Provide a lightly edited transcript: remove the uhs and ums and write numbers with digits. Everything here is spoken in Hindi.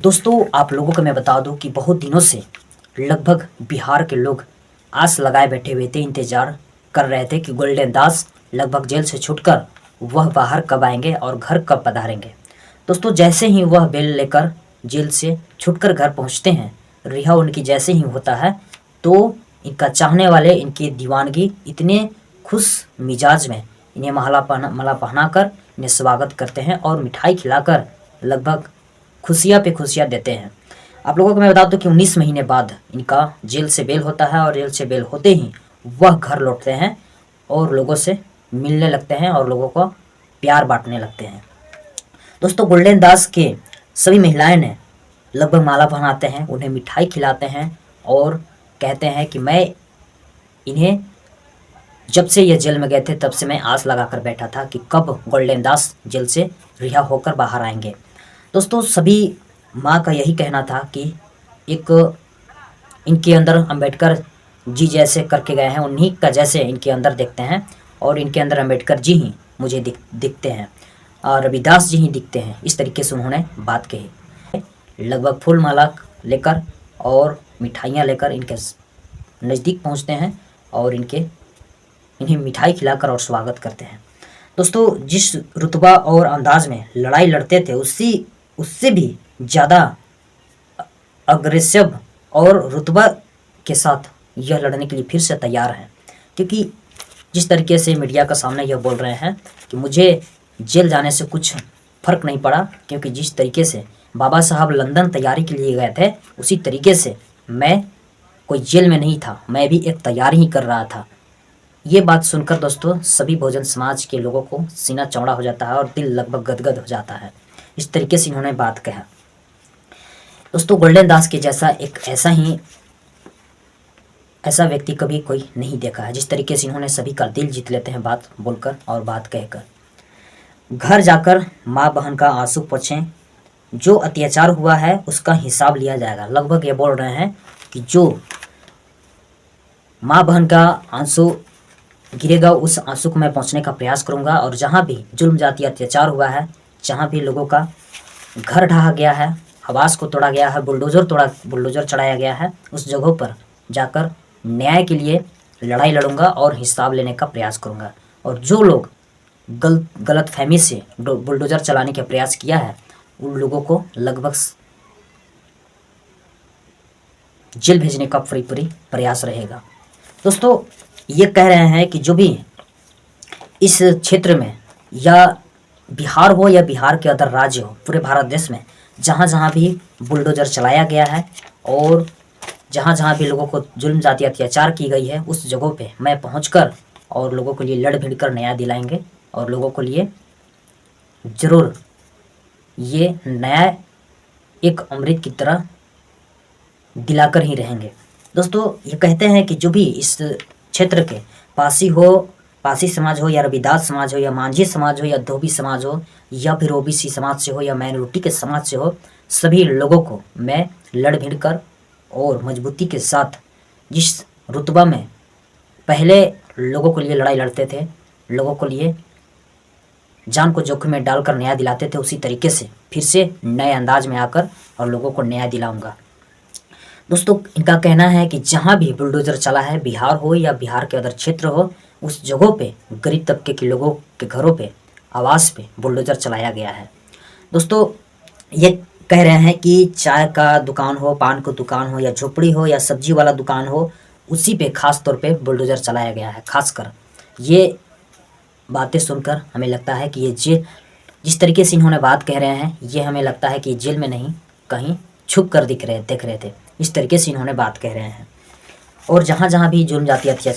दोस्तों आप लोगों को मैं बता दूं कि बहुत दिनों से लगभग बिहार के लोग आस लगाए बैठे हुए थे, इंतजार कर रहे थे कि गोल्डन दास लगभग जेल से छूटकर वह बाहर कब आएंगे और घर कब पधारेंगे। दोस्तों जैसे ही वह बेल लेकर जेल से छूटकर घर पहुंचते हैं, रिहा उनकी जैसे ही होता है तो इनका चाहने वाले, इनकी दीवानगी इतने खुश मिजाज में इन्हें माला पहनाकर इन्हें स्वागत करते हैं और मिठाई खिलाकर लगभग खुशियाँ पे खुशियाँ देते हैं। आप लोगों को मैं बता दूं कि 19 महीने बाद इनका जेल से बेल होता है और जेल से बेल होते ही वह घर लौटते हैं और लोगों से मिलने लगते हैं और लोगों को प्यार बांटने लगते हैं। दोस्तों गोल्डन दास के सभी महिलाएं ने लगभग माला पहनाते हैं, उन्हें मिठाई खिलाते हैं और कहते हैं कि मैं इन्हें जब से ये जेल में गए थे तब से मैं आस लगा कर बैठा था कि कब गोल्डन दास जेल से रिहा होकर बाहर आएंगे। दोस्तों सभी माँ का यही कहना था कि एक इनके अंदर अंबेडकर जी जैसे करके गए हैं, उन्हीं का जैसे इनके अंदर देखते हैं और इनके अंदर अंबेडकर जी ही मुझे दिखते हैं और रविदास जी ही दिखते हैं। इस तरीके से उन्होंने बात कही। लगभग फूल माला लेकर और मिठाइयाँ लेकर इनके नज़दीक पहुँचते हैं और इन्हें मिठाई खिलाकर और स्वागत करते हैं। दोस्तों जिस रुतबा और अंदाज में लड़ाई लड़ते थे उससे भी ज़्यादा अग्रेसिव और रुतबा के साथ यह लड़ने के लिए फिर से तैयार हैं, क्योंकि जिस तरीके से मीडिया का सामने यह बोल रहे हैं कि मुझे जेल जाने से कुछ फ़र्क नहीं पड़ा, क्योंकि जिस तरीके से बाबा साहब लंदन तैयारी के लिए गए थे उसी तरीके से मैं कोई जेल में नहीं था, मैं भी एक तैयारी ही कर रहा था। ये बात सुनकर दोस्तों सभी बहुजन समाज के लोगों को सीना चौड़ा हो जाता है और दिल लगभग गदगद हो जाता है। इस तरीके से इन्होंने बात कहा। दोस्तों गोल्डन दास के जैसा एक ऐसा व्यक्ति कभी कोई नहीं देखा है। जिस तरीके से इन्होंने सभी का दिल जीत लेते हैं बात बोलकर और बात कहकर। घर जाकर माँ बहन का आंसू पोंछें, जो अत्याचार हुआ है उसका हिसाब लिया जाएगा। लगभग ये बोल रहे हैं कि जो माँ बहन का आंसू गिरेगा उस आंसू को मैं पहुँचने का प्रयास करूँगा, और जहाँ भी जुल्म जाति अत्याचार हुआ है, जहाँ भी लोगों का घर ढहा गया है, आवास को तोड़ा गया है, बुलडोजर चढ़ाया गया है, उस जगहों पर जाकर न्याय के लिए लड़ाई लड़ूंगा और हिसाब लेने का प्रयास करूंगा। और जो लोग गलत फहमी से बुलडोजर चलाने का प्रयास किया है उन लोगों को लगभग जेल भेजने का पूरी प्रयास रहेगा। दोस्तों ये कह रहे हैं कि जो भी इस क्षेत्र में, या बिहार हो या बिहार के अदर राज्य हो, पूरे भारत देश में जहाँ जहाँ भी बुलडोजर चलाया गया है और जहाँ जहाँ भी लोगों को जुल्म जाति अत्याचार की गई है उस जगहों पे मैं पहुँचकर और लोगों के लिए लड़ भिड़ कर न्याय दिलाएंगे और लोगों के लिए ज़रूर ये न्याय एक अमृत की तरह दिलाकर ही रहेंगे। दोस्तों ये कहते हैं कि जो भी इस क्षेत्र के पासी समाज हो या रविदास समाज हो या मांझी समाज हो या धोबी समाज हो या फिर ओबीसी समाज से हो या माइनॉरिटी के समाज से हो, सभी लोगों को मैं लड़ भिड़ कर और मजबूती के साथ जिस रुतबा में पहले लोगों के लिए लड़ाई लड़ते थे, लोगों के लिए जान को जोखिम में डालकर न्याय दिलाते थे, उसी तरीके से फिर से नए अंदाज में आकर और लोगों को न्याय दिलाऊंगा। दोस्तों इनका कहना है कि जहाँ भी बुलडोजर चला है, बिहार हो या बिहार के अदर क्षेत्र हो, उस जगहों पे गरीब तबके के लोगों के घरों पे, आवास पे बुलडोजर चलाया गया है। दोस्तों ये कह रहे हैं कि चाय का दुकान हो, पान का दुकान हो या झोपड़ी हो या सब्जी वाला दुकान हो, उसी पे खास तौर पे बुलडोजर चलाया गया है। खासकर ये बातें सुनकर हमें लगता है कि ये जिस तरीके से इन्होंने बात कह रहे हैं, ये हमें लगता है कि जेल में नहीं कहीं छुप कर देख रहे थे। इस तरीके से इन्होंने बात कह रहे हैं। और जहाँ जहाँ भी जुल्म जाति अत्याचार